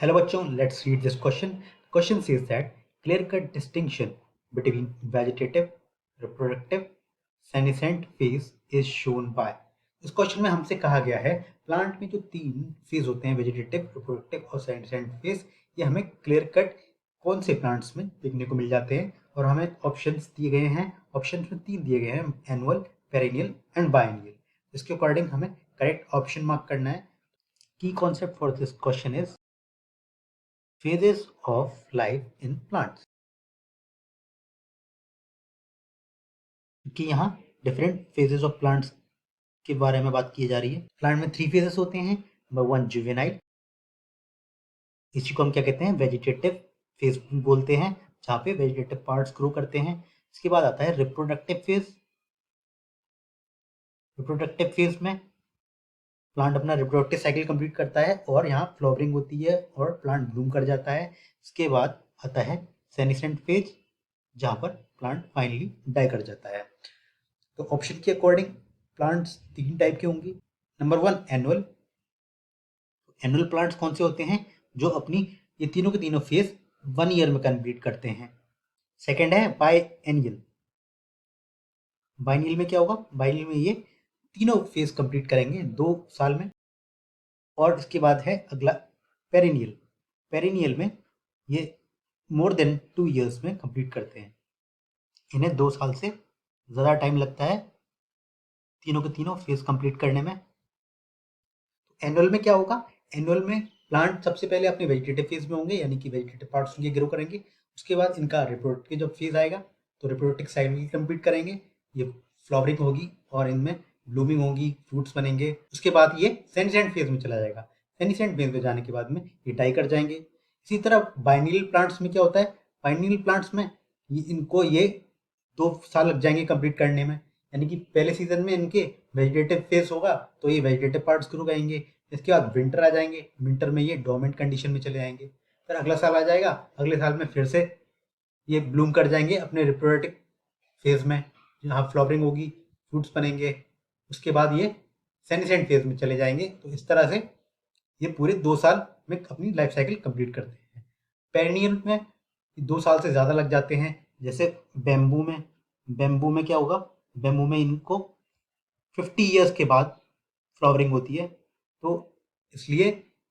Hello bachon, let's read this question. Question says that clear-cut distinction between vegetative, reproductive, senescent phase is shown by. इस question में हमसे कहा गया है plant में जो तीन फेज होते हैं वेजिटेटिव, रिप्रोडक्टिव और सेनेसेंट फेज, ये हमें क्लियर कट कौन से प्लांट्स में देखने को मिल जाते हैं और हमें ऑप्शंस दिए गए हैं। ऑप्शंस में तीन दिए गए हैं, एनुअल, पेरेनियल एंड बायनियल। इसके अकॉर्डिंग हमें करेक्ट ऑप्शन मार्क करना है। की concept for this question is phases of life in plants, कि यहाँ डिफरेंट फेजेस ऑफ प्लांट्स के बारे में बात की जा रही है। प्लांट में थ्री फेजेस होते हैं। नंबर वन जुवेनाइल, इसी को हम क्या कहते हैं वेजिटेटिव फेज बोलते हैं, जहाँ पे वेजिटेटिव पार्ट्स ग्रो करते हैं। इसके बाद आता है रिप्रोडक्टिव फेज। रिप्रोडक्टिव फेज में प्लांट अपना रिप्रोडक्टिव साइकिल कंप्लीट करता है और यहाँ फ्लावरिंग होती है और प्लांट ब्लूम कर जाता है। इसके बाद आता है सेनेसेंट फेज, जहाँ पर प्लांट फाइनली डाई कर जाता है। तो ऑप्शन के अकॉर्डिंग प्लांट्स तीन टाइप के होंगे। Number one annual. Annual plants कौन से होते हैं? जो अपनी ये तीनों के तीनों फेज 1 ईयर में कंप्लीट करते हैं। सेकेंड है बायएनियल। बायनियल में क्या होगा? बायनियल में ये तीनों फेज कंप्लीट करेंगे 2 साल में। और इसके बाद है अगला पेरिनियल। पेरिनियल में ये मोर देन 2 ईयर्स में कंप्लीट करते हैं। इन्हें 2 साल से ज़्यादा टाइम लगता है तीनों के तीनों फेज कंप्लीट करने में। एनुअल में क्या होगा? एनुअल में प्लांट सबसे पहले अपने वेजिटेटिव फेज में होंगे, यानी कि वेजिटेटिव पार्ट्स उनके ग्रो करेंगे। उसके बाद इनका रिप्रोडक्टिव जब फेज आएगा तो रिप्रोडक्टिव साइकिल कंप्लीट करेंगे, ये फ्लावरिंग होगी और इनमें ब्लूमिंग होगी, फ्रूट्स बनेंगे। उसके बाद ये सेनेसेंट फेज में चला जाएगा। सेनेसेंट फेज में जाने के बाद में ये डाई कर जाएंगे। इसी तरह बायनियल प्लांट्स में क्या होता है? बायनियल प्लांट्स में इनको ये 2 साल लग जाएंगे कंप्लीट करने में, यानी कि पहले सीजन में इनके वेजिटेटिव फेज होगा तो ये वेजिटेटिव पार्ट्स ग्रो करेंगे। इसके बाद विंटर आ जाएंगे, विंटर में ये डोर्मेंट कंडीशन में चले जाएंगे। फिर अगला साल आ जाएगा, अगले साल में फिर से ये ब्लूम कर जाएंगे अपने रिप्रोडक्टिव फेज में, जहाँ फ्लावरिंग होगी, फ्रूट्स बनेंगे। उसके बाद ये सेनेसेंट फेज में चले जाएंगे। तो इस तरह से ये पूरे 2 साल में अपनी लाइफ साइकिल कंप्लीट करते हैं। पेरिनियल में 2 साल से ज़्यादा लग जाते हैं। जैसे बेम्बू में क्या होगा? बेम्बू में इनको 50 ईयर्स के बाद फ्लावरिंग होती है, तो इसलिए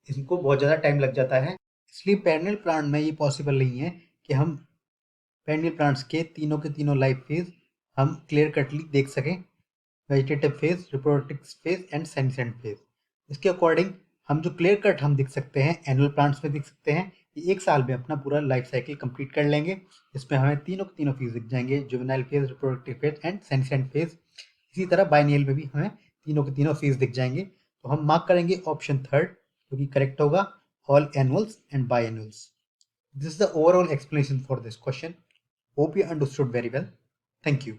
इनको बहुत ज़्यादा टाइम लग जाता है। इसलिए पेरेनियल प्लांट में ये पॉसिबल नहीं है कि हम पेरेनियल प्लांट्स के तीनों लाइफ फेज हम क्लियर कटली देख सकें, vegetative phase, reproductive phase and senescent phase. इसके अकॉर्डिंग हम जो क्लियर कट हम दिख सकते हैं एनुअल प्लांट्स में दिख सकते हैं, ये 1 साल में अपना पूरा लाइफ साइकिल कंप्लीट कर लेंगे। इसमें हमें तीनों के तीनों फेज दिख जाएंगे, juvenile phase, reproductive phase and senescent phase. इसी तरह बायनियल में भी हमें तीनों के तीनों फेज दिख जाएंगे। तो हम मार्क करेंगे ऑप्शन थर्ड, जो कि करेक्ट होगा, all annuals and biannuals. This is the overall explanation for this question. Hope you understood very well. Thank you.